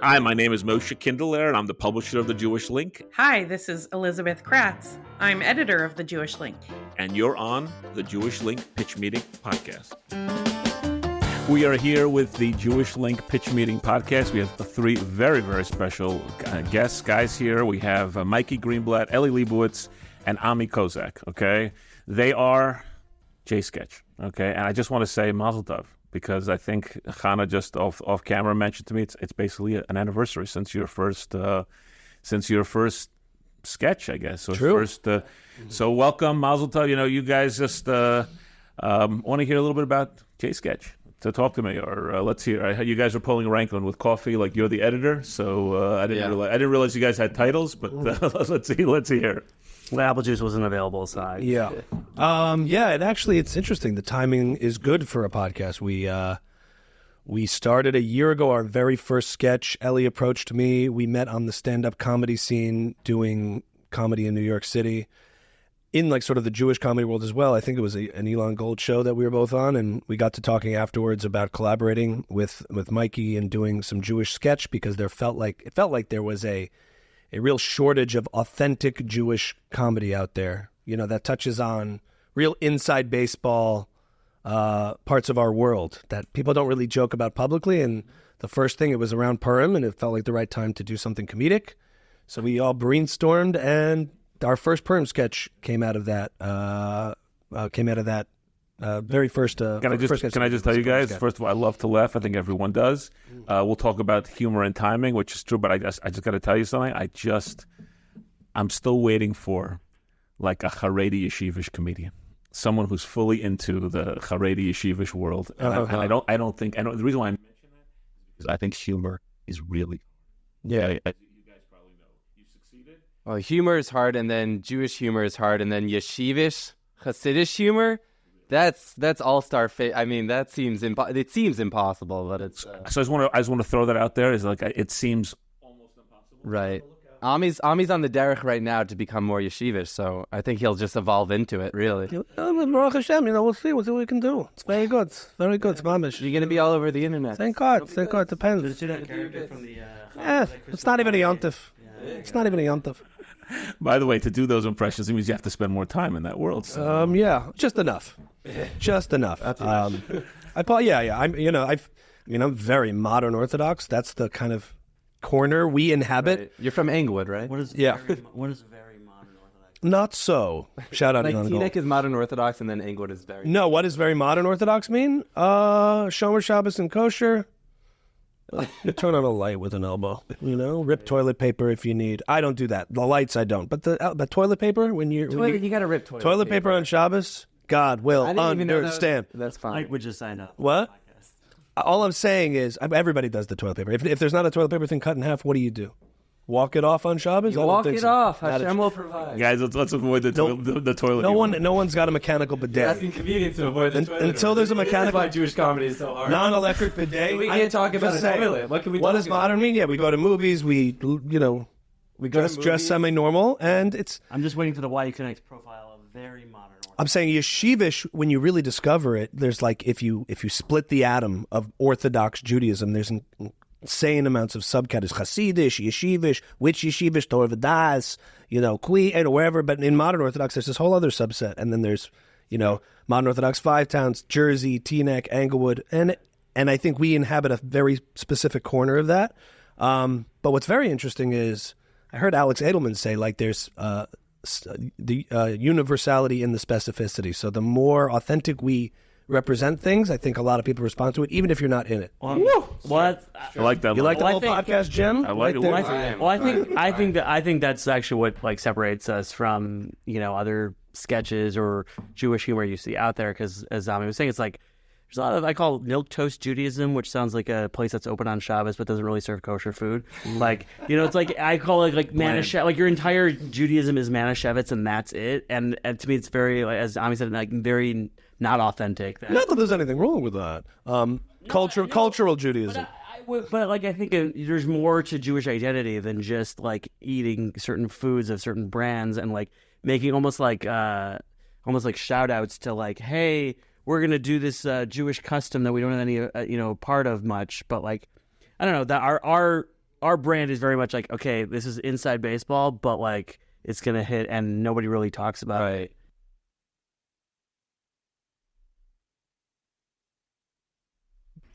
Hi, my name is Moshe Kindler, and I'm the publisher of The Jewish Link. Hi, this is Elizabeth Kratz. I'm editor of The Jewish Link. And you're on the Jewish Link Pitch Meeting Podcast. We are here with the Jewish Link Pitch Meeting Podcast. We have three very, very special guests, guys here. We have Mikey, Greenblatt, Leibowicz, and Ami Kozak, okay? They are J-Sketch, okay? And I just want to say Mazel Tov, because I think Chana just off camera mentioned to me it's basically an anniversary since your first sketch, I guess. Or True. So welcome, Mazel Tov. You know, you guys just want to hear a little bit about J-Sketch. So talk to me, or let's hear. You guys are pulling rank on with coffee, like you're the editor. So I didn't realize you guys had titles, but let's hear. Well, apple juice wasn't available, so Yeah. It's interesting. The timing is good for a podcast. We started a year ago, our very first sketch. Ellie approached me. We met on the stand-up comedy scene doing comedy in New York City, in like sort of the Jewish comedy world as well. I think it was an Elon Gold show that we were both on, and we got to talking afterwards about collaborating with Mikey and doing some Jewish sketch, because it felt like there was a real shortage of authentic Jewish comedy out there, you know, that touches on real inside baseball parts of our world that people don't really joke about publicly. And the first thing, it was around Purim, and it felt like the right time to do something comedic. So we all brainstormed, and our first Purim sketch came out of that. Very first. Can I just tell you guys? First of all, I love to laugh. I think everyone does. We'll talk about humor and timing, which is true. But I just got to tell you something. I'm still waiting for like a Haredi yeshivish comedian, someone who's fully into the Haredi yeshivish world. And I don't think. The reason why I mention that is I think humor is really. Yeah. You guys probably know. You succeeded. Well, humor is hard, and then Jewish humor is hard, and then yeshivish, Hasidish humor. That's all-star. I mean, that seems it seems impossible, but it's. So I just want to throw that out there. Is like it seems almost impossible. Right. Ami's on the derech right now to become more yeshivish, so I think he'll just evolve into it. Really. Baruch Hashem, we'll see what we can do. It's very good. It's very good. It's mamish. You're gonna be all over the internet. Thank God. Depends. It's not even a yontif. It's not even a yontif. By the way, to do those impressions, it means you have to spend more time in that world. So. Just enough. I'm very modern Orthodox. That's the kind of corner we inhabit. Right. You're from Englewood, right? What is very modern Orthodox? Not so. Shout out to Teaneck is modern Orthodox, and then Englewood is very. No, what does very modern Orthodox mean? Shomer Shabbos and kosher. You turn on a light with an elbow, rip toilet paper if you need. I don't do that. The lights I don't, but the toilet paper you got to rip toilet paper on Shabbos. God will understand. That's fine. Mike would just sign up. What? All I'm saying is everybody does the toilet paper. If there's not a toilet paper thing cut in half, what do? Walk it off on Shabbos? You walk it off. Hashem will provide. Guys, let's avoid the toilet. No one's got a mechanical bidet. You're asking comedians to avoid the toilet. Until there's a mechanical. That's why Jewish comedy is so hard. Non-electric bidet. We can't talk about a toilet. What can we? What does modern mean? Yeah, we go to movies. We dress semi-normal, and it's. I'm just waiting for the YU Connect profile of very modern. I'm saying yeshivish, when you really discover it, there's like if you split the atom of Orthodox Judaism, there's insane amounts of subcategories: Hasidish, yeshivish, which yeshivish, Torah V'das, Kli, and wherever. But in modern Orthodox, there's this whole other subset, and then there's modern Orthodox 5 towns: Jersey, Teaneck, Englewood, and I think we inhabit a very specific corner of that. But what's very interesting is I heard Alex Edelman say like there's the universality in the specificity. So the more authentic we represent things, I think a lot of people respond to it, even if you're not in it. What? I like that. You like the whole podcast, Jim? I like it. I think that's actually what separates us from other sketches or Jewish humor you see out there. Because as Zami was saying, it's like there's a lot of I call milquetoast Judaism, which sounds like a place that's open on Shabbos but doesn't really serve kosher food. Like it's like I call it like Manischewitz. Like your entire Judaism is Manischewitz and that's it. And to me, it's very as Ami said, like very not authentic. Not that there's anything wrong with that. Cultural Judaism. But like I think there's more to Jewish identity than just like eating certain foods of certain brands and like making almost like shout outs to like, hey, we're gonna do this Jewish custom that we don't have any part of much. But like I don't know that our our brand is very much like, okay, this is inside baseball, but like it's gonna hit, and nobody really talks about it. Right.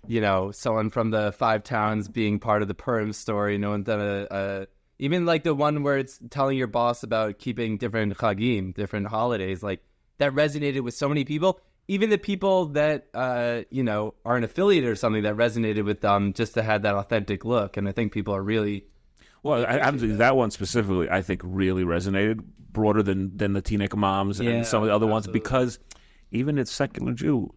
You know, someone from the Five Towns being part of the Purim story. No one's done even like the one where it's telling your boss about keeping different chagim, different holidays. Like that resonated with so many people. Even the people that are an affiliate or something, that resonated with them just to have that authentic look. And I think people are really Well, that one specifically, I think, really resonated broader than the Teaneck moms and some of the other ones, because even a secular Jew,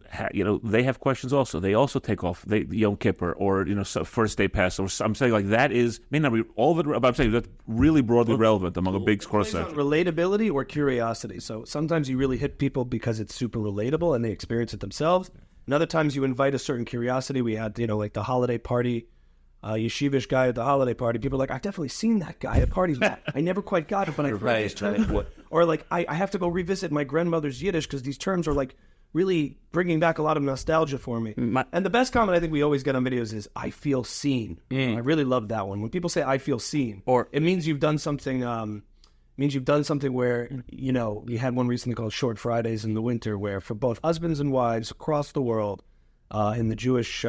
they have questions also. They also take off Yom Kippur or first day Passover. I'm saying like that may not be all of it, but I'm saying that's really broadly relevant among a big cross section. Relatability or curiosity. So sometimes you really hit people because it's super relatable and they experience it themselves. And other times you invite a certain curiosity. We had like the holiday party. Yeshivish guy at the holiday party. People are like, I've definitely seen that guy at parties. I never quite got it, but I've heard these terms. Or like, I have to go revisit my grandmother's Yiddish because these terms are like really bringing back a lot of nostalgia for me. And the best comment I think we always get on videos is, I feel seen. I really love that one. When people say, I feel seen, or it means you've done something, where, we had one recently called Short Fridays in the winter, where for both husbands and wives across the world, in the Jewish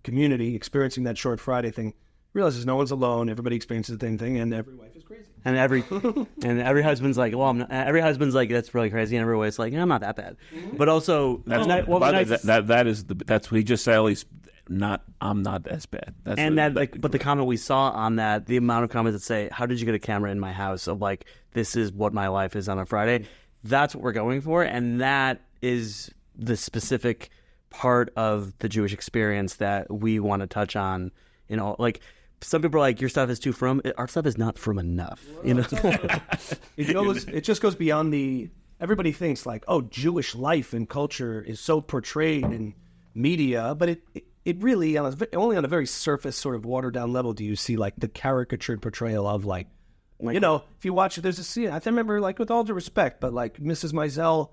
community, experiencing that Short Friday thing, realizes no one's alone. Everybody experiences the same thing, and every wife is crazy. And every husband's like, well, every husband's like, that's really crazy, and every wife's like, I'm not that bad. But also, that's what he just said. At least, I'm not as bad. But the comment we saw on that, the amount of comments that say, how did you get a camera in my house? Of like, this is what my life is on a Friday. That's what we're going for, and that is the specific part of the Jewish experience that we want to touch on. Like some people are like, your stuff is too frum. Our stuff is not frum enough. It just goes beyond everybody thinks like, oh, Jewish life and culture is so portrayed in media, but it really, only on a very surface sort of watered down level do you see like the caricatured portrayal of like if you watch it, there's a scene, I remember, like, with all due respect, but like Mrs. Mizell,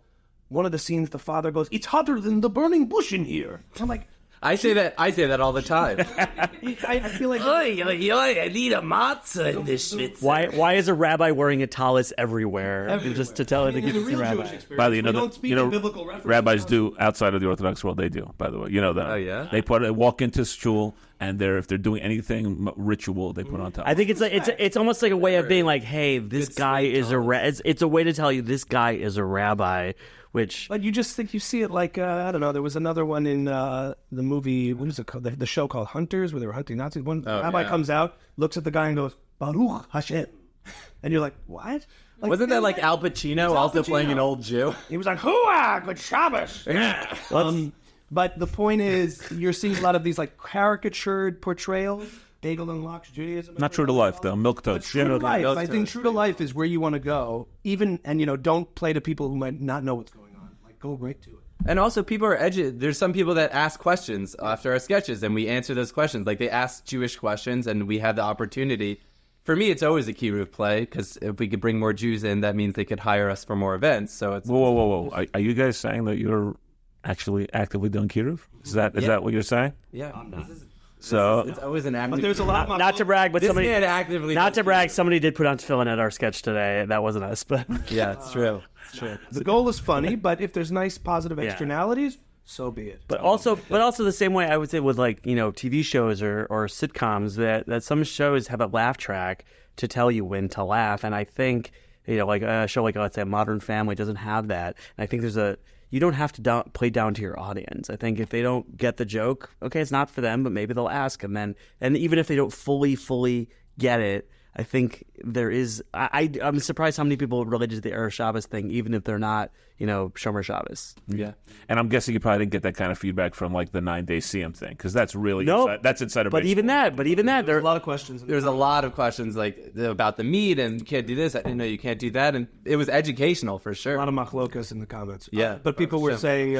one of the scenes, the father goes, "It's hotter than the burning bush in here." I'm like, I say that all the time. I feel like, I need a matzah in this schwitzer. Why is a rabbi wearing a tallis everywhere? Just to tell it to give it to rabbi. By the way, rabbis do outside of the Orthodox world. They do, by the way. You know that. Oh yeah. They walk into shul, and if they're doing anything ritual, they put on top. I think it's almost like a way of being like, hey, this guy is it's a way to tell you this guy is a rabbi. But you just think you see it like, I don't know, there was another one in the movie, what is it called? The show called Hunters, where they were hunting Nazis. One rabbi comes out, looks at the guy and goes, Baruch Hashem. And you're like, what? Like, wasn't that like Al Pacino also playing an old Jew? He was like, hooah, good Shabbos. Yeah. But the point is, you're seeing a lot of these like caricatured portrayals. Bagel and Lox Judaism. Not true to life, though. Milk toast. True to life. I think true to life is where you want to go. And don't play to people who might not know what's going on. Like, go right to it. And also, people are edgy. There's some people that ask questions after our sketches, and we answer those questions. Like, they ask Jewish questions, and we have the opportunity. For me, it's always a kiruv play, because if we could bring more Jews in, that means they could hire us for more events. So it's whoa. Are you guys saying that you're actually actively doing kiruv? Is that what you're saying? Yeah. I'm not. So it's always an active. But there's a lot. Not to brag, but somebody actively. Not to brag, somebody did put on tefillin at our sketch today. That wasn't us, but yeah, it's true. It's true. The goal is funny, but if there's nice positive externalities, so be it. But also the same way I would say with like TV shows or sitcoms that some shows have a laugh track to tell you when to laugh, and I think like a show like let's say Modern Family doesn't have that, and I think you don't have to play down to your audience. I think if they don't get the joke, okay, it's not for them, but maybe they'll ask. And even if they don't fully get it, I think there is. I'm surprised how many people related to the Erev Shabbos thing, even if they're not, Shomer Shabbos. Yeah, and I'm guessing you probably didn't get that kind of feedback from like the 9 Day Siyum thing, because that's really that's inside of. But baseball. even that, there's a lot of questions. There's a lot of questions like about the meat and you can't do this. I didn't know you can't do that, and it was educational for sure. A lot of machlokas in the comments. Yeah, but people were saying,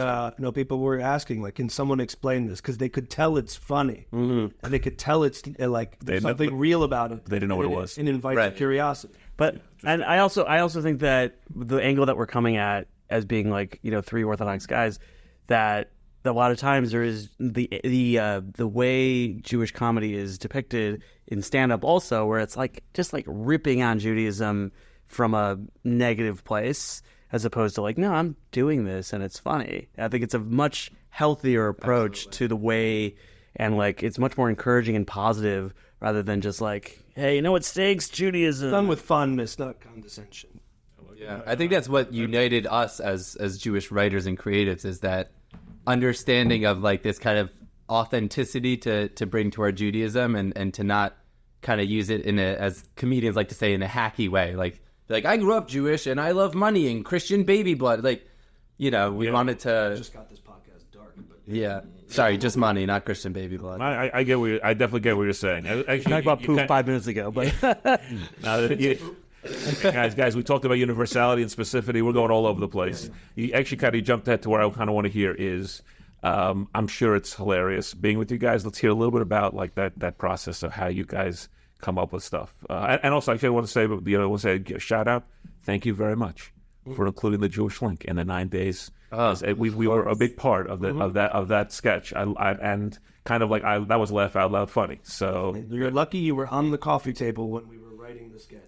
people were asking, like, can someone explain this? Because they could tell it's funny, and they could tell it's like there's something real about it. They didn't know what it was. And invites curiosity. And I also think that the angle that we're coming at as being like 3 Orthodox guys, that a lot of times there is the way Jewish comedy is depicted in stand-up also, where it's like just like ripping on Judaism from a negative place, as opposed to like, no, I'm doing this and it's funny. I think it's a much healthier approach to the way, and like it's much more encouraging and positive rather than just like, hey, you know what stinks? Judaism. Done with fondness, not condescension. Yeah, I think that's what united us as Jewish writers and creatives, is that understanding of like this kind of authenticity to bring to our Judaism, and to not kind of use it in a, as comedians like to say, in a hacky way. Like I grew up Jewish and I love money and Christian baby blood. Like, you know, we wanted to. Just got this podcast dark. But... Yeah, sorry, just money, not Christian baby blood. I get what I definitely get what you're saying. Actually, Talked about poop 5 minutes ago, but guys, we talked about universality and specificity. We're going all over the place. You actually kind of jumped ahead to where I kind of want to hear is. I'm sure it's hilarious being with you guys. Let's hear a little bit about like that process of how you guys come up with stuff. And also, actually, I want to say, a shout out. Thank you very much for including the Jewish link in the 9 days. We were a big part of that sketch. And kind of like that was laugh out loud funny. So you're lucky you were on the coffee table when we were writing the sketch.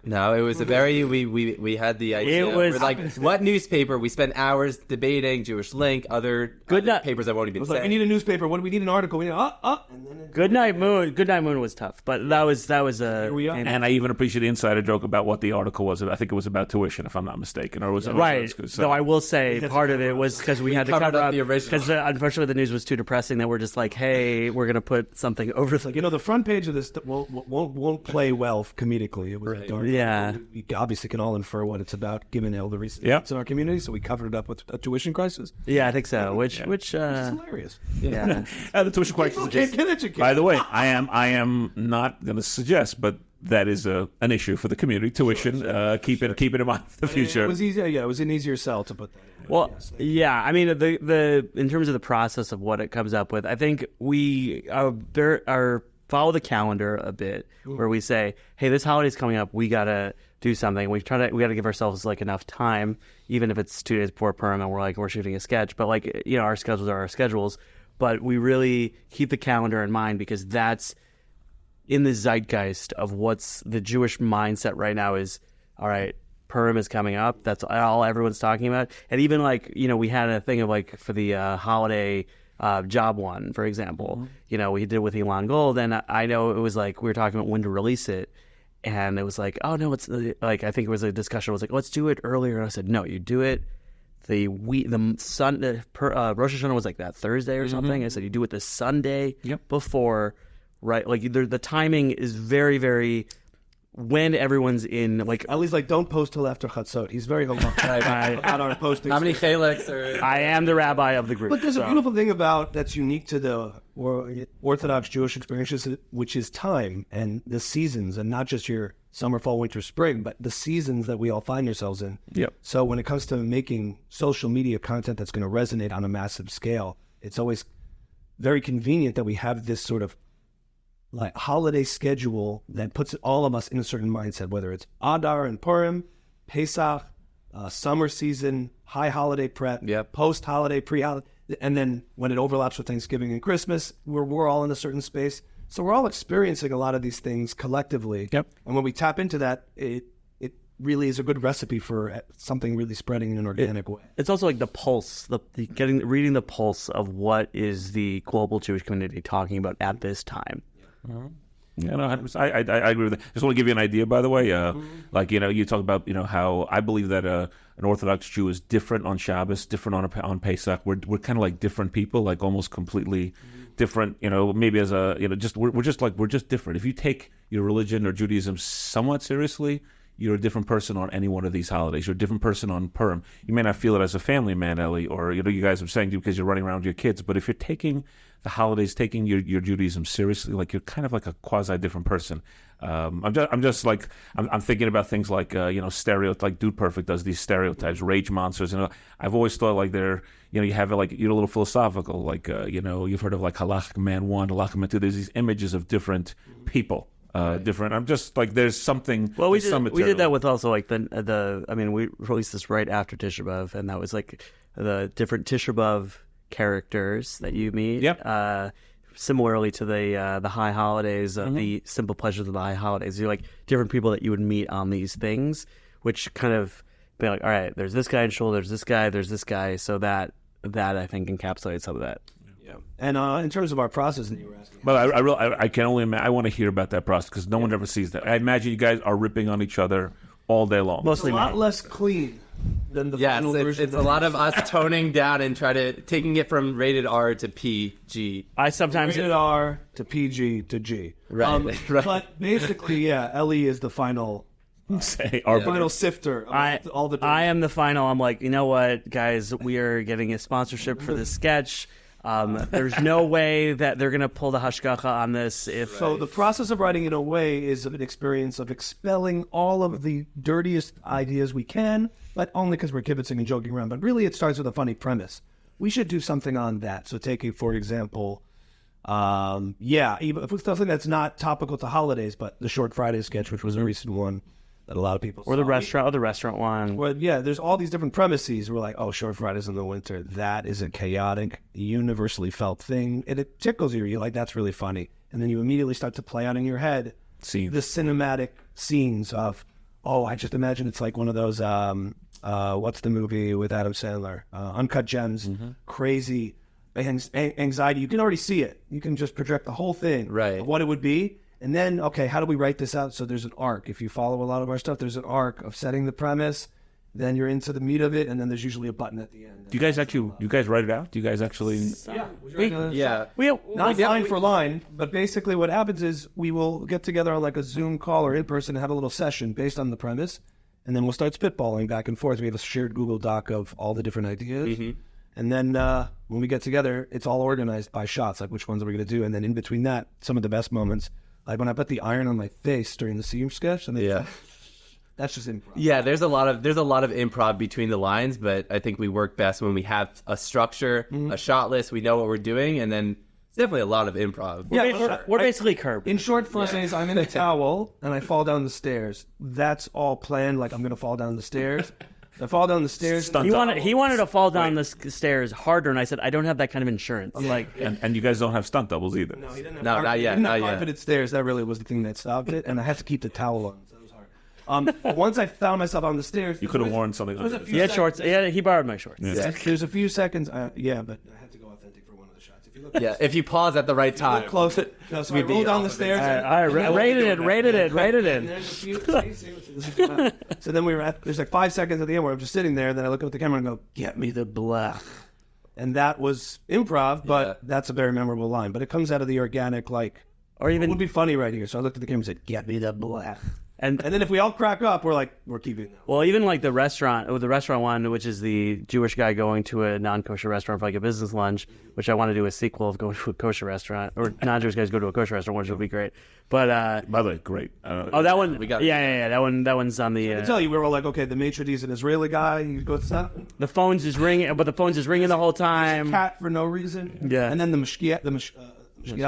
No, it was a very we had the idea. It was we're like, what newspaper? We spent hours debating Jewish Link, other papers that won't even It was say. like, we need a newspaper. What do we need? An article. We need and then Good Night Moon was tough, but that was Here we are. and I even appreciate the insider joke about what the article was. I think it was about tuition, if I'm not mistaken, or was it right. So I will say part of it was because we had to cover up the original. because unfortunately the news was too depressing that we're just like, hey, we're gonna put something over the. You know, the front page of this won't play well comedically. It was dark. Yeah. We obviously can all infer what it's about, given all the recent Yep. events in our community. So we covered it up with a tuition crisis. Yeah, I think so. Which It's hilarious. yeah. the tuition crisis. Can't get educated. By the way, I am not going to suggest, but that is an issue for the community. Tuition, keep it in mind for the future. It was easier. Yeah, it was an easier sell to put that in. Well, Yes. yeah. I mean, the in terms of the process of what it comes up with, I think we are follow the calendar a bit, where we say, hey, this holiday's coming up, we gotta do something. We gotta give ourselves like enough time, even if it's 2 days before Purim and we're shooting a sketch. But like, you know, our schedules are our schedules. But we really keep the calendar in mind because that's in the zeitgeist of what's the Jewish mindset right now is, all right, Purim is coming up. That's all everyone's talking about. And even like, you know, we had a thing of like for the holiday job one, for example, you know, we did it with Elon Gold. And I know it was like, we were talking about when to release it. And it was like, oh no, it's like, I think it was a discussion. It was like, let's do it earlier. And I said, no, you do it. Rosh Hashanah was like that Thursday or something. I said, you do it the Sunday before, right? Like the timing is very, very when everyone's in, like, At least, like, don't post till after Chatzot. He's very halachic about our posting. How many chaleks are? I am the rabbi of the group. But there's so. a beautiful thing that's unique to the Orthodox Jewish experiences, which is time and the seasons, and not just your summer, fall, winter, spring, but the seasons that we all find ourselves in. Yep. So when it comes to making social media content that's going to resonate on a massive scale, it's always very convenient that we have this sort of like holiday schedule that puts all of us in a certain mindset, whether it's Adar and Purim, Pesach, summer season, high holiday prep, post-holiday, pre-holiday, and then when it overlaps with Thanksgiving and Christmas, we're all in a certain space. So we're all experiencing a lot of these things collectively. Yep. And when we tap into that, it really is a good recipe for something really spreading in an organic way. It's also like the pulse, reading the pulse of what is the global Jewish community talking about at this time. Yeah, no, I agree with that. Just want to give you an idea, by the way. Like, you know, you talk about, you know, how I believe that an Orthodox Jew is different on Shabbos, different on Pesach. We're kind of like different people, like almost completely different. You know, maybe as a, you know, just we're just different. If you take your religion or Judaism somewhat seriously, you're a different person on any one of these holidays. You're a different person on Purim. You may not feel it as a family man, Ellie, or, you know, you guys are saying because you're running around with your kids. But if you're taking the holidays, taking your Judaism seriously, like, you're kind of like a quasi different person. I'm thinking about things like, you know, like Dude Perfect does these stereotypes, rage monsters. You know, I've always thought like they're, you know, you have it like, you're a little philosophical, like, you know, you've heard of like Halach Man 1, Halach Man 2. There's these images of different people. Different. I'm just like, there's something. Well, we did that with also like the. I mean, we released this right after Tisha B'av, and that was like the different Tisha B'av characters that you meet. Yep. Similarly to the high holidays, the simple pleasures of the high holidays. You're like different people that you would meet on these things, which kind of be like, all right, there's this guy in Shul, there's this guy. So that I think encapsulates some of that. Yeah. And in terms of our process, and you were asking. But I can only imagine. I want to hear about that process because no one ever sees that. I imagine you guys are ripping on each other all day long. It's a lot less clean than the final version. It's a lot of us toning down and taking it from rated R to PG. I sometimes Rated R to PG to G. Right. Right. But basically, Ellie is the final final sifter of all the. I am the final. I'm like, you know what, guys, we are getting a sponsorship for this sketch. There's no way that they're gonna pull the hashgacha on this. So the process of writing in a way is an experience of expelling all of the dirtiest ideas we can, but only because we're kibitzing and joking around. But really, it starts with a funny premise. We should do something on that. So taking, for example, even if it's something that's not topical to holidays, but the Short Friday sketch, which was a recent one that a lot of people or the restaurant one. Well, there's all these different premises. We're like, Short Fridays in the winter. That is a chaotic, universally felt thing. And it tickles you. You're like, that's really funny. And then you immediately start to play out in your head the cinematic scenes of, I just imagine it's like one of those, what's the movie with Adam Sandler? Uncut Gems. Crazy anxiety. You can already see it. You can just project the whole thing of what it would be. And then, how do we write this out? So there's an arc. If you follow a lot of our stuff, there's an arc of setting the premise. Then you're into the meat of it, and then there's usually a button at the end. Do you guys write it out? Do you guys actually? Not line for line, but basically what happens is we will get together on like a Zoom call or in person and have a little session based on the premise, and then we'll start spitballing back and forth. We have a shared Google Doc of all the different ideas. And then when we get together, it's all organized by shots, like which ones are we going to do. And then in between that, some of the best moments. Like when I put the iron on my face during the seam sketch, and that's just improv. Yeah, there's a lot of improv between the lines, but I think we work best when we have a structure, a shot list, we know what we're doing, and then it's definitely a lot of improv. We're basically Curb. In short, Fridays, I'm in a towel and I fall down the stairs. That's all planned. Like I'm going to fall down the stairs. I fall down the stairs. He wanted to fall down the stairs harder, and I said, I don't have that kind of insurance. And you guys don't have stunt doubles either. No, he didn't have not yet. Not yet. Carpeted stairs. That really was the thing that stopped it, and I had to keep the towel on. So it was hard. Once I found myself on the stairs, you could have worn something. He had shorts. Yeah, he borrowed my shorts. There's a few seconds. But I had to go authentic for one of the shots. If you look, if you pause at the right time, close it. So I roll down the stairs. I rated it. And there's a few. So then there's like 5 seconds at the end where I'm just sitting there. Then I look up at the camera and go, "Get me the black." And that was improv, but that's a very memorable line. But it comes out of the organic, or even it would be funny right here. So I looked at the camera and said, "Get me the black." And then if we all crack up, we're keeping that. Well, even like the restaurant one, which is the Jewish guy going to a non-kosher restaurant for like a business lunch, which I want to do a sequel of going to a kosher restaurant, or non-Jewish guys go to a kosher restaurant, which would be great. But by the way, great. That one, we got that one's on the. I tell you, we were all like, okay, the maitre d' is an Israeli guy. You go stop. The phone's just ringing, but the phone's just ringing the whole time. Cat for no reason. Yeah. And then the Mashgiach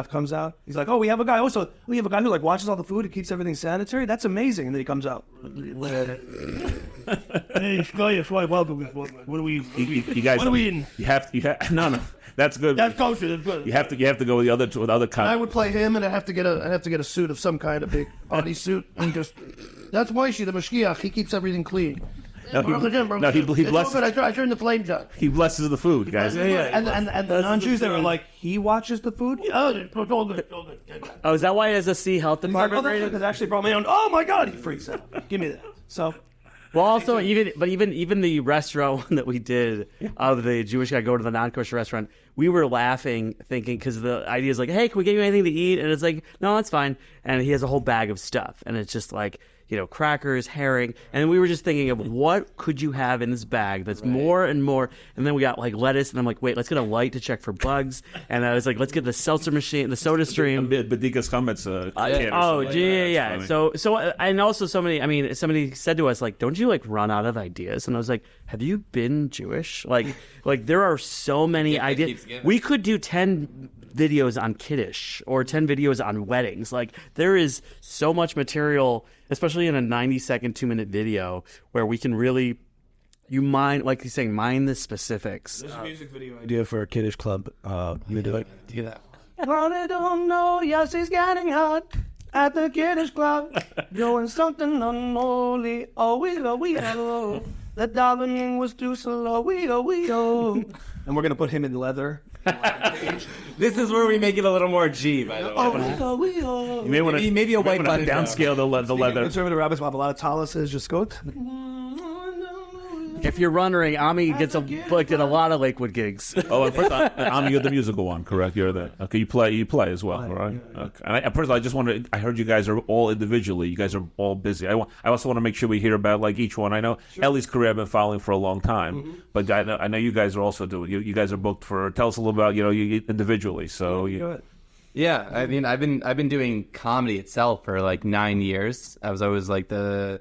comes out. He's like, we have a guy. Also, we have a guy who watches all the food and keeps everything sanitary. That's amazing. And then he comes out. Hey, welcome. What are we? You guys. What are we eating? You have no. That's good. That's kosher. That's good. You have to go with the other kind. I would play him, and I have to get a suit of some kind, a big party suit, and just. That's Moshe, the Mashgiach. He keeps everything clean. He blesses. I turned the flames on. He blesses the food, guys. And the non-Jews, they were like, he watches the food? Oh, it's all good. Oh, is that why it has a C health department? Because actually brought me on. Oh my God, he freaks out. Give me that. So. Well, also, even the restaurant one that we did of the Jewish guy go to the non-kosher restaurant, we were laughing, thinking, because the idea is like, hey, can we get you anything to eat? And it's like, no, that's fine. And he has a whole bag of stuff, and it's just like, crackers, herring, and we were just thinking of what could you have in this bag that's more and more, and then we got lettuce, and I'm like, wait, let's get a light to check for bugs, and I was like, let's get the seltzer machine, the soda stream. Bedikas comments. So and also somebody said to us, don't you run out of ideas? And I was like, have you been Jewish? Like there are so many ideas. We could do 10 videos on Kiddush or 10 videos on weddings. There is so much material, especially in a 90-second, 2-minute video, where we can really You mind, like you're saying, mind the specifics. There's a music video idea for a kiddish club. You do it. Do that. I don't know, yes, it's getting hot at the kiddish club. Doing something unholy. Oh, we go. The davening was too slow. We go. And we're going to put him in leather. This is where we make it a little more G, by the way. You may want to maybe a white button downscale the leather. Conservative rabbis will have a lot of taluses. Just go. If you're wondering, Ami gets booked at a lot of Lakewood gigs. Oh, and first, you're the musical one, correct? You're the okay. You play as well, right? Yeah. Okay. And first, I just wanted. I heard you guys are all individually. You guys are all busy. I also want to make sure we hear about like each one. I know Ellie's career I've been following for a long time, but I know you guys are also doing. You guys are booked for. Tell us a little about you individually. So Yeah, I mean, I've been doing comedy itself for like 9 years. I was always like the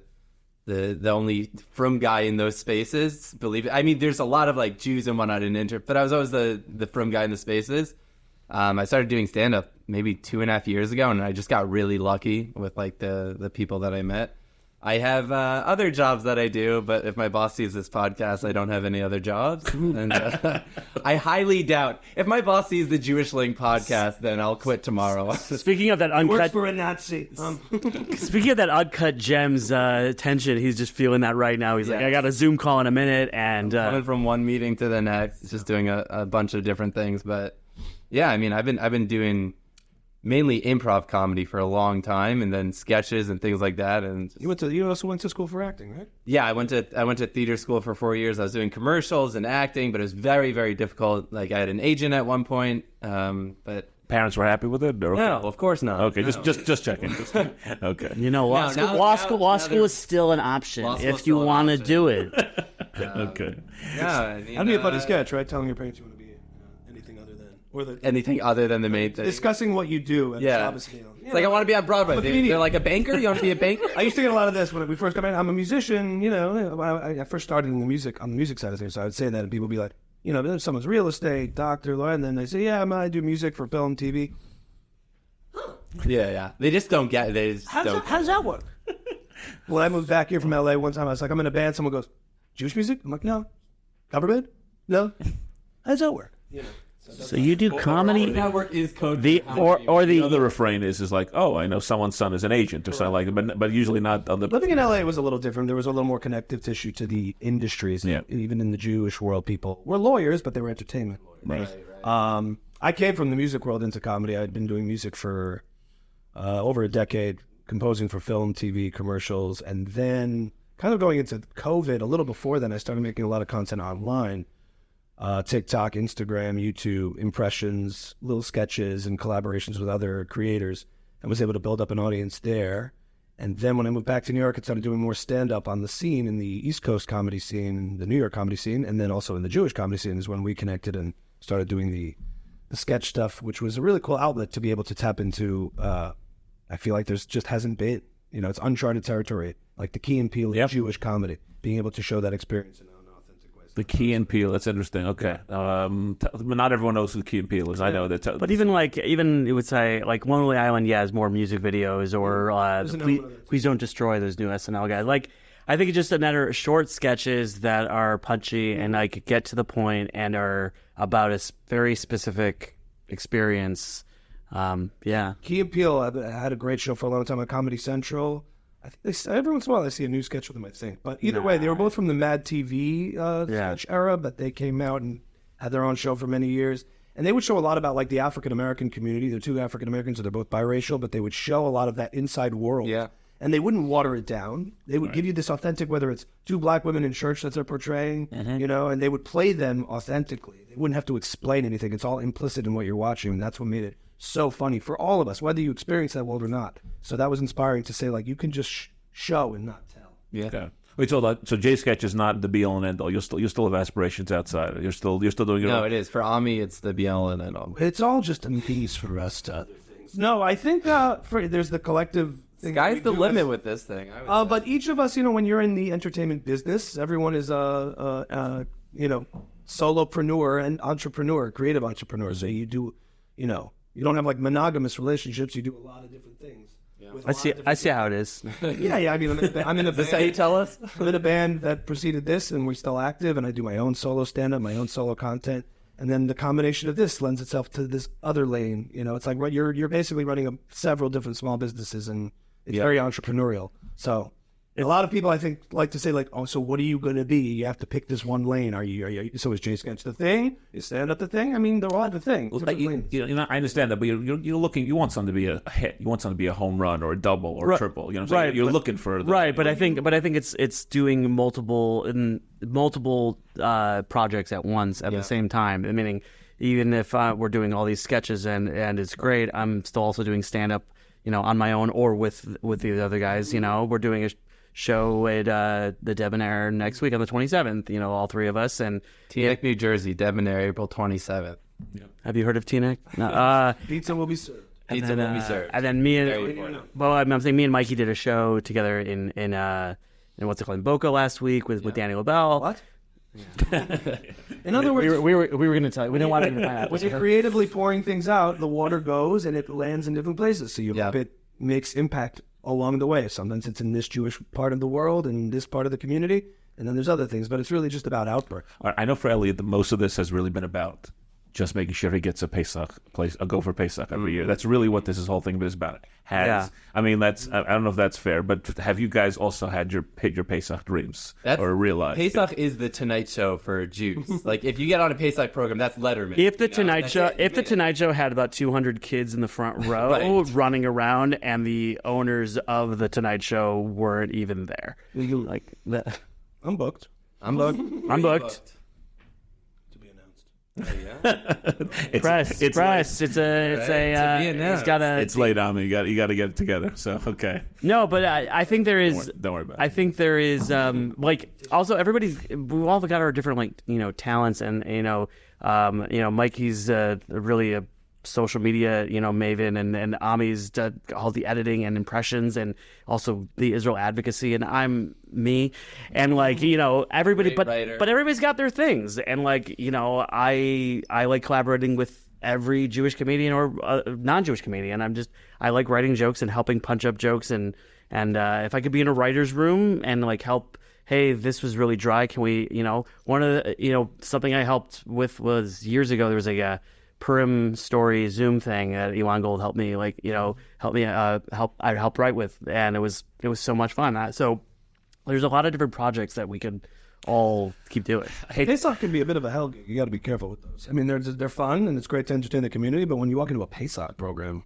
only Frum guy in those spaces. Believe it. I mean, there's a lot of like Jews and whatnot in Inter, but I was always the Frum guy in the spaces. I started doing stand up maybe 2.5 years ago, and I just got really lucky with like the people that I met. I have other jobs that I do, but if my boss sees this podcast, I don't have any other jobs. And I highly doubt if my boss sees the Jewish Link podcast, then I'll quit tomorrow. Speaking of that Works uncut, for a Nazi. speaking of that uncut gems tension, he's just feeling that right now. He's like, Yeah. I got a Zoom call in a minute, and Coming from one meeting to the next, just doing a bunch of different things. But yeah, I mean, I've been doing mainly improv comedy for a long time, and then sketches and things like that. And You also went to school for acting, right? yeah, I went to theater school for 4 years. I was doing commercials and acting, but it was very, very difficult. Like I had an agent at one point, but parents were happy with it. Or, no, of course not. Okay, No. just checking. Okay. you know, law school is still an option Law school's if you still an want to option. do it. Okay. Yeah, I mean, That'd be a funny sketch, right? Telling your parents you want to be anything other than, or anything other than the main thing. discussing what you do at Yeah. Shabbos meal. It's like I want to be on Broadway. They're like a banker. You want to be a banker? I used to get a lot of this when we first got married. I'm a musician, you know. I first started in the music on the music side of things, so I would say that, and people would be like, you know, someone's real estate, doctor, lawyer, and then they say, yeah, I do music for film, TV. Yeah. They just don't get it. They just don't. How does that work? When I moved back here from LA one time, I was like, I'm in a band. Someone goes, Jewish music? I'm like, no. Government? No. How does that work? So you do comedy, Network is code. the or The the other refrain is like, oh, I know someone's son is an agent or something like that, but usually not on the. Living in LA was a little different. There was a little more connective tissue to the industries. Yeah. Even in the Jewish world, people were lawyers, but they were entertainment lawyers. Right. I came from the music world into comedy. I had been doing music for over a decade, composing for film, TV, commercials, and then kind of going into COVID, a little before then, I started making a lot of content online. TikTok, Instagram, YouTube, impressions, little sketches, and collaborations with other creators, and was able to build up an audience there. And then when I moved back to New York, I started doing more stand-up on the scene, in the East Coast comedy scene, the New York comedy scene, and then also in the Jewish comedy scene is when we connected and started doing the sketch stuff, which was a really cool outlet to be able to tap into. I feel like there's just hasn't been, you know, it's uncharted territory, like the Key and Peele of Jewish comedy, being able to show that experience in an authentic way. The Key and Peele, that's interesting. Okay. Not everyone knows who Key and Peele is. I know that. But even it would say like Lonely Island, has more music videos, or please don't destroy those new SNL guys. Like I think it's just another short sketches that are punchy and like get to the point and are about a very specific experience. Key and Peele had a great show for a long time on Comedy Central. I think every once in a while I see a new sketch with them, I think. But either way, they were both from the Mad TV sketch era, but they came out and had their own show for many years. And they would show a lot about like the African-American community. They're two African-Americans, so they're both biracial, but they would show a lot of that inside world. Yeah. And they wouldn't water it down. They would give you this authentic, whether it's two black women in church that they're portraying, you know, and they would play them authentically. They wouldn't have to explain anything. It's all implicit in what you're watching, and that's what made it so funny for all of us, whether you experience that world or not. So that was inspiring to say, like, you can just show and not tell. Yeah. Okay. We told that. So J Sketch is not the be all and end all. You still have aspirations outside. You're still doing your No, own. it is. For Ami, it's the BL and then all. It's all just a piece for us to other things. No, I think there's the collective thing. Sky's the limit with this thing. I would say. But each of us, you know, when you're in the entertainment business, everyone is you know, solopreneur and entrepreneur, creative entrepreneur. So you do, you know, you don't have like monogamous relationships. You do a lot of different things. Yeah. I see how it is. Yeah. I mean, I'm in a Is this how band. you tell us? I'm in a band that preceded this, and we're still active. And I do my own solo stand-up, my own solo content, and then the combination of this lends itself to this other lane. It's like you're basically running several different small businesses, and it's very entrepreneurial. So. A lot of people, I think, like to say, like, oh, so what are you going to be? You have to pick this one lane. Are you? So is Jay Sketch the thing? Is stand-up the thing? I mean, they're all the thing. I understand that, but you're looking. You want something to be a hit. You want something to be a home run or a double or a triple. You know what I'm saying? You're looking for but I think it's doing multiple projects at once at the same time. Meaning, even if we're doing all these sketches and it's great, I'm still also doing stand-up, on my own or with the other guys. We're doing a show at the Debonair next week on the 27th, all three of us. And Teaneck, New Jersey, Debonair, April 27th. Yeah. Have you heard of Teaneck? No, Pizza will be served. Pizza will be served. And then me and Mikey did a show together in what's it called, in Boca last week with Danny LaBelle. What? In other words, we were going to tell you. We didn't want to find out. When you're creatively pouring things out, the water goes and it lands in different places. So it makes impact along the way. Sometimes it's in this Jewish part of the world and this part of the community, and then there's other things, but it's really just about outburst. I know for Elliot, most of this has really been about just making sure he gets a gopher Pesach every year. That's really what this whole thing is about. I mean, I don't know if that's fair, but have you guys also had your Pesach dreams or realized? Pesach is the Tonight Show for Jews. Like, if you get on a Pesach program, that's Letterman. If the Tonight Show had about 200 kids in the front row running around, and the owners of the Tonight Show weren't even there, like that. I'm booked. I'm booked. Press. It's late on me. You got to get it together. So okay. No, but I think there is. Don't worry about it. I think there is also we've all got our different talents, and Mikey's really a social media maven, and Ami's done all the editing and impressions and also the Israel advocacy, and I'm me, and everybody, but everybody's got their things, and I like collaborating with every Jewish comedian or non-Jewish comedian. I like writing jokes and helping punch up jokes, and if I could be in a writer's room and help, hey, this was really dry, can we, one of the, something I helped with was years ago, there was a Frum story Zoom thing that Ewan Gold helped me help write with, and it was so much fun. So there's a lot of different projects that we could all keep doing. Pesach can be a bit of a hell gig. You got to be careful with those. I mean, they're fun and it's great to entertain the community, but when you walk into a Pesach program,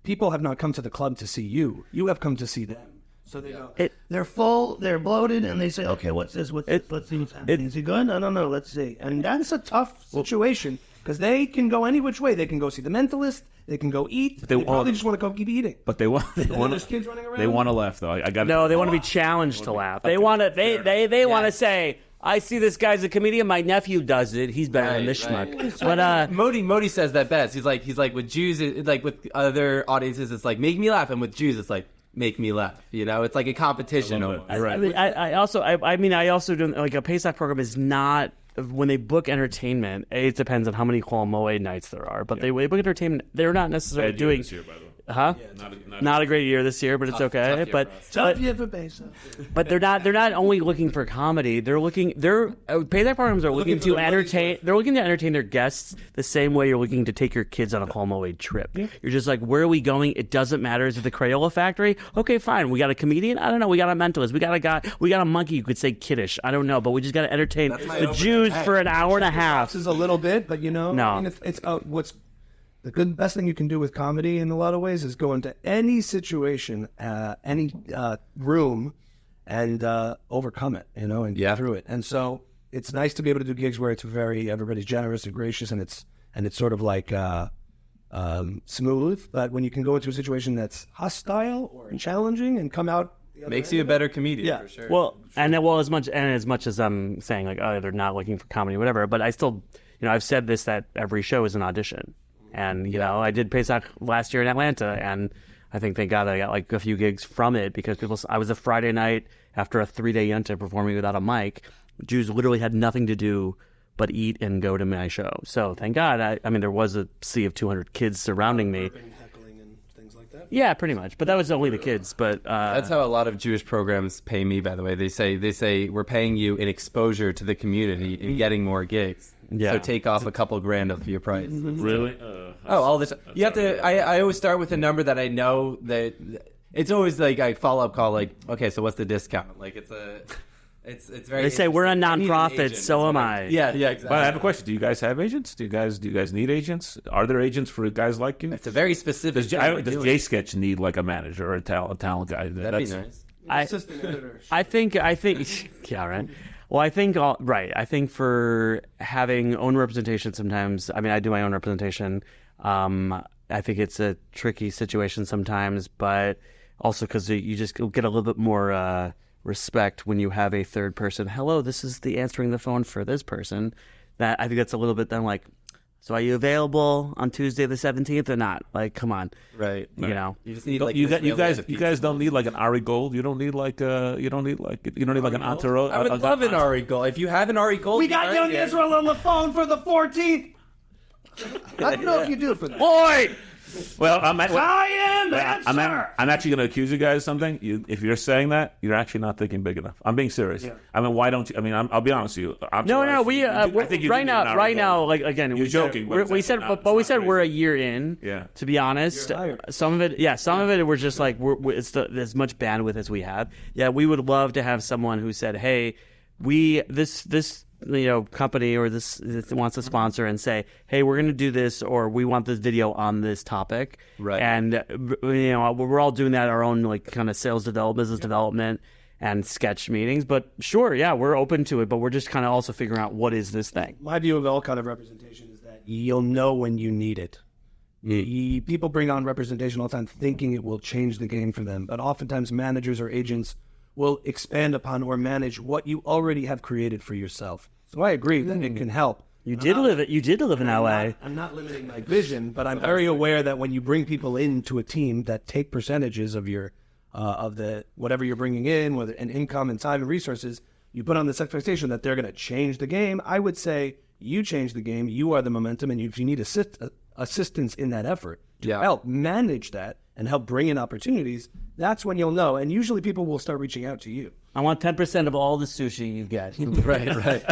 people have not come to the club to see you. You have come to see them. So they go, they're full, they're bloated, and they say, okay, what's this? Let's see what's happening. Is it good? I don't know. Let's see. And that's a tough situation. Because they can go any which way. They can go see The Mentalist. They can go eat. They probably just want to go keep eating. But they want. There's kids running around. They want to laugh though. They want to be challenged to laugh. They want to. They want to say, I see this guy's a comedian. My nephew does it. He's better than this schmuck. But Modi says that best. He's like with Jews, like with other audiences, it's like make me laugh, and with Jews, it's like make me laugh. It's like a competition almost. Right. I also do a Pesach program is not. When they book entertainment, it depends on how many Chol Moed nights there are. But they book entertainment, they're not necessarily doing. This year, by the way. Huh? Yeah, not a great year this year, but it's okay. Tough year for Pesach. But they're not only looking for comedy. Payback programs are looking to entertain. They're looking to entertain their guests the same way you're looking to take your kids on a Chol Moed trip. Yeah. You're just like, where are we going? It doesn't matter. Is it the Crayola factory? Okay, fine. We got a comedian. I don't know. We got a mentalist. We got a guy. We got a monkey who could say Kiddush. I don't know, but we just got to entertain the Jews for an hour and a half. This is a little bit, but no. I mean, it's what's. The best thing you can do with comedy in a lot of ways is go into any situation, any room, and overcome it, and get through it. And so it's nice to be able to do gigs where it's everybody's generous and gracious, and it's sort of like smooth. But when you can go into a situation that's hostile or challenging and come out, makes you a better comedian for sure. Well, as much as I'm saying they're not looking for comedy or whatever, but I still, I've said this that every show is an audition. And, I did Pesach last year in Atlanta, and I think, thank God, I got a few gigs from it because I was a Friday night after a 3-day yunta performing without a mic. Jews literally had nothing to do but eat and go to my show. So, thank God, I mean, there was a sea of 200 kids surrounding me. Heckling and things like that. Yeah, pretty much. But that was only the kids. But That's how a lot of Jewish programs pay me, by the way. They say we're paying you in exposure to the community and getting more gigs. Yeah. So take off a couple grand of your price. Really? All this. You have to. I always start with a number that I know that. It's always like a follow-up call. Like, okay, so what's the discount? Like, it's very. they say we're a I need an nonprofit, agent. so am I. Yeah, exactly. But I have a question. Do you guys have agents? Do you guys need agents? Are there agents for guys like you? It's a very specific. Does J-Sketch need like a manager or a talent guy? That'd be nice. Assistant editor. I think, yeah, right. Well, I think, right. I think for having own representation sometimes, I mean, I do my own representation. I think it's a tricky situation sometimes, but also because you just get a little bit more respect when you have a third person. Hello, this is the answering the phone for this person. That I think that's a little bit then like, so are you available on Tuesday the 17th or not? Like, come on. Right. You know. You just need You guys don't need like an Ari Gold. You don't need like an entourage. I would love an Ari Gold. If you have an Ari Gold, We got Young Israel on the phone for the 14th. I don't know if you do it for that. Boy! Well, I'm answer. actually going to accuse you guys of something. If you're saying that, you're actually not thinking big enough. I'm being serious. Yeah. I mean, why don't you? I mean, I'll be honest with you. No, I think you right now, like again, you're joking. We said we're a year in. Yeah. To be honest, some of it, we're just like it's as much bandwidth as we have. Yeah, we would love to have someone who said, "Hey, this company or this wants to sponsor and say, hey, we're going to do this, or we want this video on this topic." Right. And we're all doing that our own like kind of sales development, business development, and sketch meetings. But sure, yeah, we're open to it, but we're just kind of also figuring out what is this thing. My view of all kind of representation is that you'll know when you need it. People bring on representation all the time thinking it will change the game for them, but oftentimes managers or agents will expand upon or manage what you already have created for yourself. So I agree that it can help. You did live in LA. I'm not limiting my vision, but I'm very aware that when you bring people into a team that take percentages of your of the whatever you're bringing in, whether in income and time and resources, you put on this expectation that they're going to change the game. I would say you change the game. You are the momentum, and if you need assistance in that effort to help manage that and help bring in opportunities, that's when you'll know. And usually people will start reaching out to you. I want 10% of all the sushi you get. Right.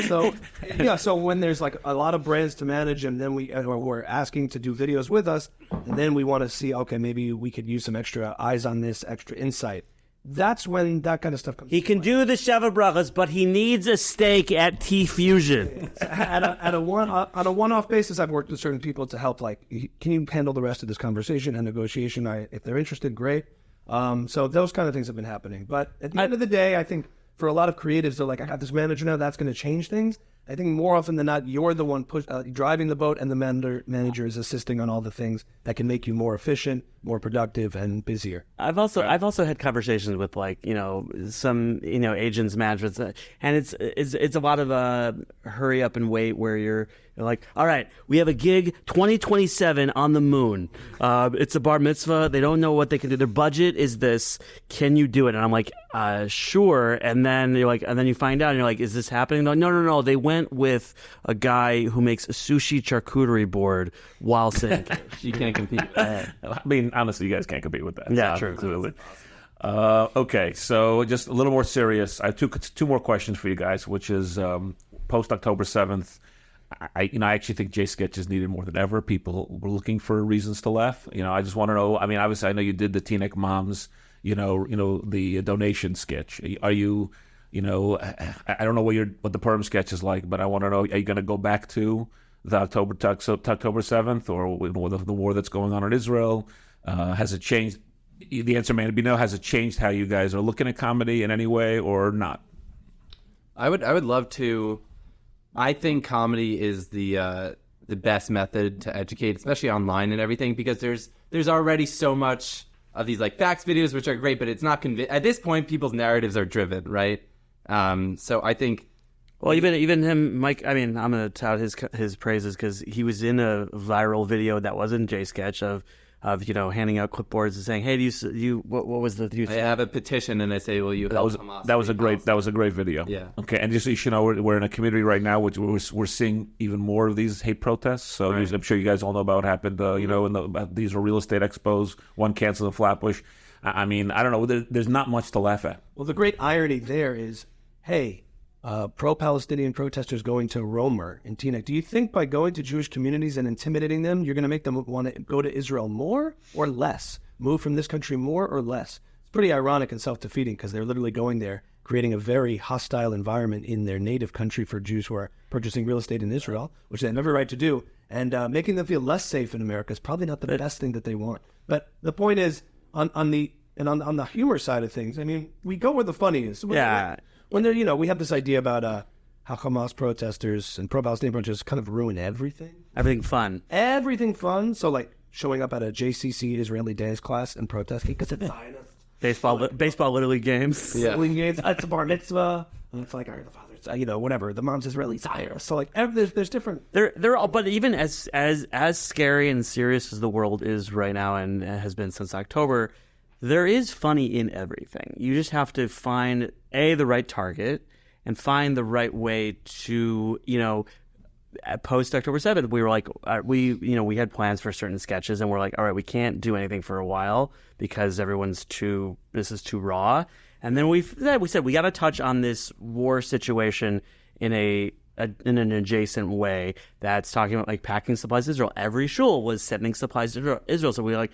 So when there's like a lot of brands to manage, and then we're asking to do videos with us, and then we want to see, okay, maybe we could use some extra eyes on this, extra insight. That's when that kind of stuff comes. He can do the Sheva Brachas, but he needs a steak at T-Fusion. on a one-off basis, I've worked with certain people to help, like, can you handle the rest of this conversation and negotiation? If they're interested, great. So those kind of things have been happening. But at the end of the day, I think for a lot of creatives, they're like, I got this manager now, that's going to change things. I think more often than not, you're the one driving the boat, and the manager is assisting on all the things that can make you more efficient, more productive, and busier. I've also had conversations with some agents, management, and it's a lot of hurry up and wait, where you're like, all right, we have a gig 2027 on the moon. It's a bar mitzvah. They don't know what they can do. Their budget is this. Can you do it? And I'm like, sure. And then you're like, and then you find out, and you're like, is this happening? No. They went with a guy who makes a sushi charcuterie board while singing. You can't compete with that. I mean, honestly, you guys can't compete with that. Yeah, true. Absolutely. Okay, so just a little more serious. I have two more questions for you guys, which is post October 7th. I actually think J-Sketch is needed more than ever. People were looking for reasons to laugh. I just want to know. I mean, obviously, I know you did the Teaneck Moms. The donation sketch. Are you? I don't know what the perm sketch is like, but I want to know: are you going to go back to the October 7th, or with the war that's going on in Israel? Has it changed? The answer may be no. Has it changed how you guys are looking at comedy in any way, or not? I would love to. I think comedy is the best method to educate, especially online and everything, because there's already so much of these like facts videos, which are great, but it's not at this point, people's narratives are driven, right? So I think. Well, even him, Mike. I mean, I'm gonna tout his praises because he was in a viral video that wasn't J-Sketch of of handing out clipboards and saying, "Hey, what was the?" I have a petition, and I say, "Will you?" That was a great video. Yeah. Okay, and just so you know, we're in a community right now which we're seeing even more of these hate protests. So I'm sure you guys all know about what happened. About these real estate expos, one canceled in Flatbush. I mean, I don't know. There's not much to laugh at. Well, the great irony there is, hey, pro-Palestinian protesters going to Romer in Teaneck. Do you think by going to Jewish communities and intimidating them, you're going to make them want to go to Israel more or less? Move from this country more or less? It's pretty ironic and self-defeating because they're literally going there, creating a very hostile environment in their native country for Jews who are purchasing real estate in Israel, which they have every right to do, and making them feel less safe in America is probably not the best thing that they want. But the point is, on the humor side of things, I mean, we go where the funny is. When they're, we have this idea about how Hamas protesters and pro-Palestinian protesters kind of ruin everything. Everything fun. Everything fun. So, like, showing up at a JCC Israeli dance class and protesting because it's Baseball Little League games. Yeah. Little League games. It's a bar mitzvah. And it's like, all right, the father's, whatever. The mom's Israeli Zionist. So, like, there's different. They're all, but even as scary and serious as the world is right now and has been since October, there is funny in everything. You just have to find the right target and find the right way to, post October 7th, we were like, we had plans for certain sketches and we're like, all right, we can't do anything for a while because this is too raw. And then we said we got to touch on this war situation in an adjacent way that's talking about like packing supplies to Israel. Every shul was sending supplies to Israel. So we were like,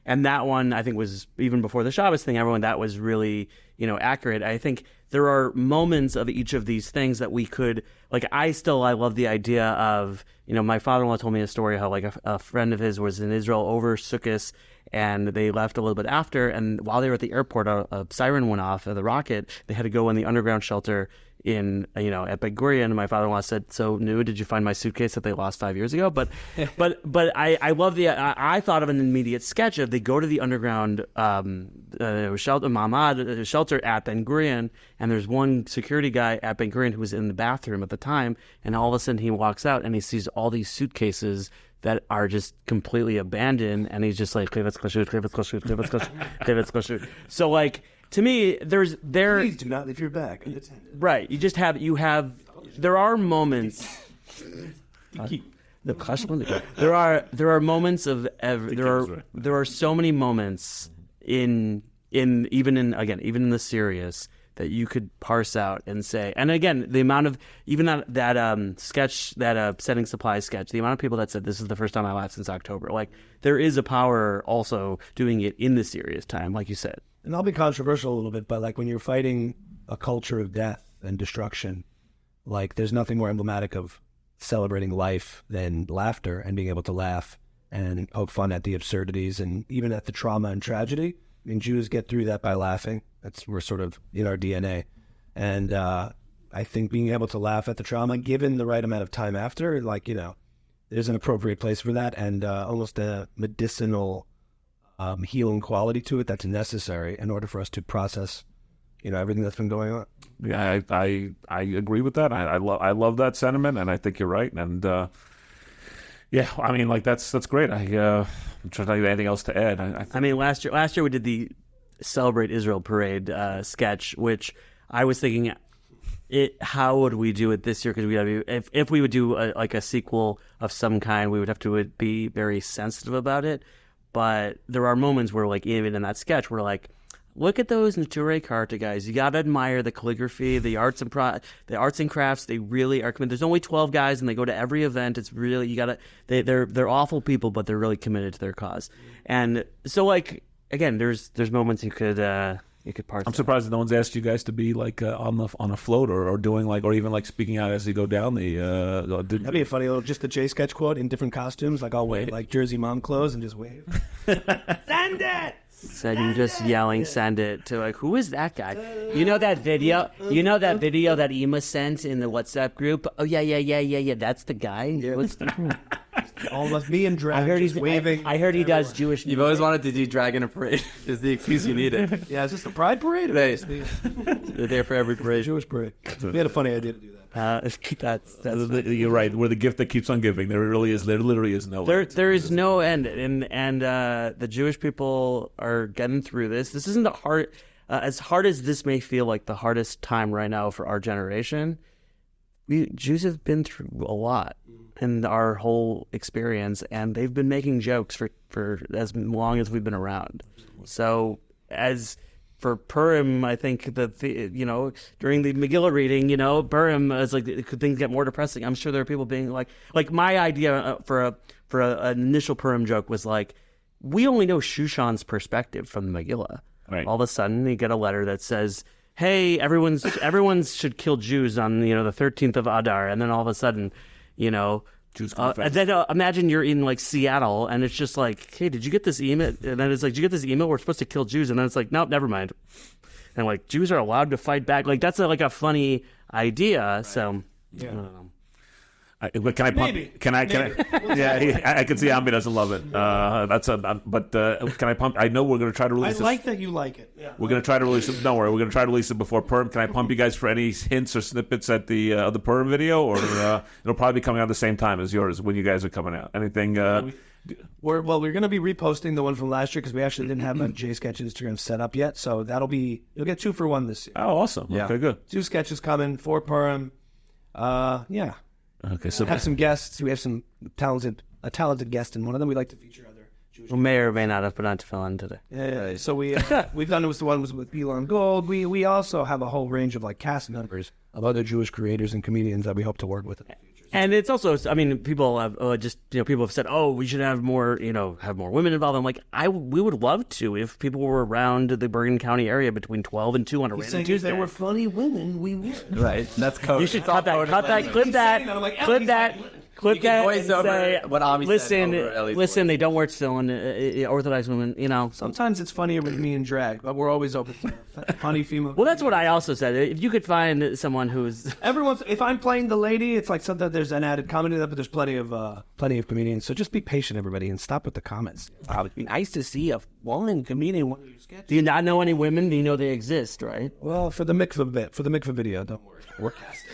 and that one, I think, was even before the Shabbos thing, that was really, accurate. I think there are moments of each of these things that we could, like, I love the idea of, my father-in-law told me a story how, like, a friend of his was in Israel over Sukkot, and they left a little bit after, and while they were at the airport, a siren went off of the rocket. They had to go in the underground shelter in, at Ben Gurion, and my father-in-law said, "So, Nu, did you find my suitcase that they lost 5 years ago?" But I love I thought of an immediate sketch of they go to the underground shelter at Ben Gurion, and there's one security guy at Ben Gurion who was in the bathroom at the time, and all of a sudden he walks out and he sees all these suitcases that are just completely abandoned, and he's just like, so, like, to me, please do not leave your bag unattended. Right. There are moments. There are moments of there are so many moments in the serious that you could parse out and say, and again, the amount of even that sketch, that setting supplies sketch, the amount of people that said this is the first time I laughed since October. Like, there is a power also doing it in the serious time, like you said. And I'll be controversial a little bit, but like when you're fighting a culture of death and destruction, like there's nothing more emblematic of celebrating life than laughter and being able to laugh and poke fun at the absurdities and even at the trauma and tragedy. I mean, Jews get through that by laughing. We're sort of in our DNA. And I think being able to laugh at the trauma, given the right amount of time after, like, there's an appropriate place for that and almost a medicinal healing quality to it that's necessary in order for us to process, everything that's been going on. Yeah, I agree with that. I love that sentiment, and I think you're right. And yeah, I mean, like that's great. I'm trying to think of anything else to add. I mean, last year we did the Celebrate Israel Parade sketch, which I was thinking, how would we do it this year? Because if we would do a sequel of some kind, we would have to be very sensitive about it. But there are moments where, like, even in that sketch, we're like, look at those Nature Carta guys. You got to admire the calligraphy, the arts and crafts. They really are committed. There's only 12 guys, and they go to every event. It's really, they're awful people, but they're really committed to their cause. And so, like, again, there's moments you could parse. I'm surprised that no one's asked you guys to be like on a float or doing like, or even like speaking out as you go down the. That'd be a funny little, just the Jay sketch quote in different costumes. Like I'll wave like Jersey mom clothes and just wave. Send it. Said you just yelling, send it to like, who is that guy? You know that video? You know that video that Ema sent in the WhatsApp group? Oh yeah. That's the guy. Yeah. All of us, me and Drag, I heard just he's waving. I heard he does Jewish. You've always wanted to do drag in a parade. Is the excuse you needed. Yeah, is this the Pride Parade? Right. The They're there for every parade. Jewish Parade. We had a funny idea to do that. You're right. We're the gift that keeps on giving. There literally is no end. There is no end, and the Jewish people are getting through this. This isn't as hard as this may feel like the hardest time right now for our generation. Jews have been through a lot in our whole experience, and they've been making jokes for as long as we've been around. So as for Purim, I think that during the Megillah reading, Purim is like, could things get more depressing? I'm sure there are people being like my idea for an initial Purim joke was like, we only know Shushan's perspective from the Megillah. Right. All of a sudden, you get a letter that says, "Hey, everyone should kill Jews on the 13th of Adar," and then all of a sudden, Jews and then imagine you're in like Seattle, and it's just like, "Hey, did you get this email?" And then it's like, "Did you get this email? We're supposed to kill Jews," and then it's like, "Nope, never mind." And like, Jews are allowed to fight back. Like that's a funny idea. Right. So I don't know. But can I pump? Maybe. Can I? Yeah, I can see Ambi doesn't love it. But can I pump? I know we're going to try to release. I like that you like it. Yeah. We're going to try to release it. Don't worry, we're going to try to release it before Purim. Can I pump you guys for any hints or snippets at the Purim video, or it'll probably be coming out the same time as yours when you guys are coming out? Anything? We're going to be reposting the one from last year because we actually didn't have a J Sketch Instagram set up yet. So you'll get 2 for 1 this year. Oh, awesome. Yeah. Okay, good. 2 sketches coming for Purim. Yeah. Okay, so We have some guests. We have a talented guest in one of them. We like to feature other Jewish. Who may or may not have put on tefillin today. Yeah. So we've done it with the one with Elon Gold. We also have a whole range of like cast members of other Jewish creators and comedians that we hope to work with in the future. And it's also, I mean, people have people have said, "Oh, we should have more women involved." I'm like, we would love to if people were around the Bergen County area between 12 and 2 on a random Tuesday. If there were funny women, we would. Right. That's code. You should clip that, clip that, You can voice over say, what Ami said over Ellie's listen, voice. they don't wear tefillin, Orthodox women, Sometimes it's funnier with me and Drag, but we're always open for funny female. Well, that's what I also said. If you could find someone who's... If I'm playing the lady, it's like something, there's an added comedy to that, but there's plenty of comedians. So just be patient, everybody, and stop with the comments. It'd be nice to see a woman comedian in one of your sketches. Do you not know any women? Do you know they exist, right? Well, for the mikvah video, don't worry. We're casting.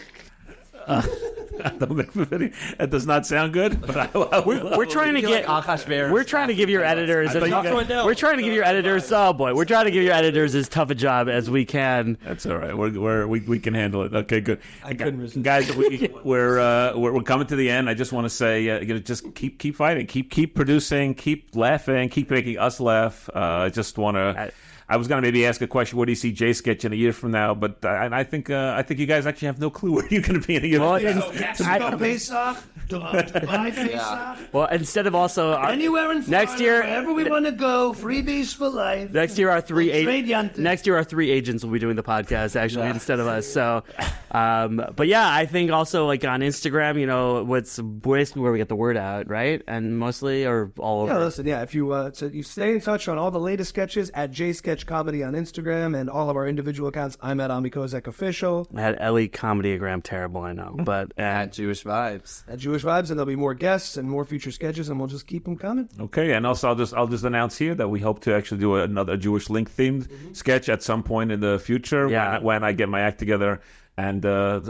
The mikvah video. It does not sound good, but We're trying to get. We're trying to give your editors. We're trying to give your editors. Oh boy, we're trying to give your editors as tough a job as we can. That's all right. We can handle it. Okay, good. I couldn't resist. Guys, we're coming to the end. I just want to say, just keep fighting, keep producing, keep laughing, keep making us laugh. I just want to. I was going to maybe ask a question. Where do you see J Sketch in a year from now? But I think you guys actually have no clue where you're going to be in a year. Well, instead of also Anywhere in Florida, next year, wherever we want to go, freebies for life. Next year, our 3 agents will be doing the podcast actually instead of us. So, but yeah, I think also like on Instagram, what's basically where we get the word out, right? And mostly or all over. Yeah, listen, if you stay in touch on all the latest sketches at J Sketch Comedy on Instagram and all of our individual accounts. I'm at Ami Kozak Official. At Ellie Comedyagram, terrible, I know, but at Jewish Vibes. At Jewish Vibes, and there'll be more guests and more future sketches, and we'll just keep them coming. Okay, and also I'll just announce here that we hope to actually do another Jewish Link themed sketch at some point in the future. Yeah. when I get my act together. And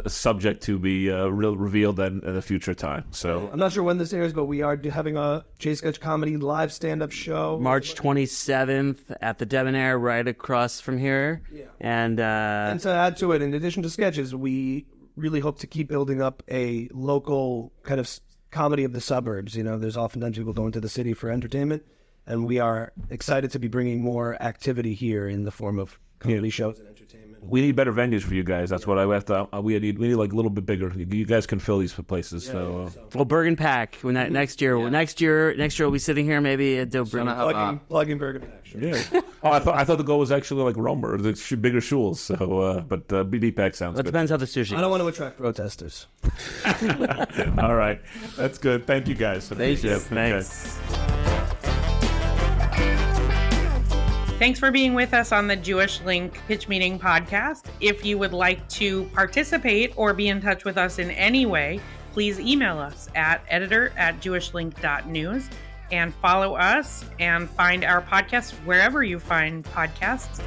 subject to be revealed in a future time. So I'm not sure when this airs, but we are having a J Sketch Comedy live stand-up show. March 27th at the Debonair, right across from here. Yeah. And to add to it, in addition to sketches, we really hope to keep building up a local kind of comedy of the suburbs. There's oftentimes people going to the city for entertainment, and we are excited to be bringing more activity here in the form of comedy shows and entertainment. we need better venues for you guys. That's what I have to. We need like a little bit bigger. You guys can fill these places. Well, Bergen Pack. When that next year we'll be sitting here maybe at Plugging Bergen Pack. Sure. Yeah. Oh, I thought the goal was actually like Romer, the bigger shuls. So, but BB Pack sounds good. Depends how the sushi. I don't want to attract protesters. All right, that's good. Thank you guys. Thank you. Thanks. Thanks for being with us on the Jewish Link Pitch Meeting podcast. If you would like to participate or be in touch with us in any way, please email us at editor@jewishlink.news and follow us and find our podcast wherever you find podcasts.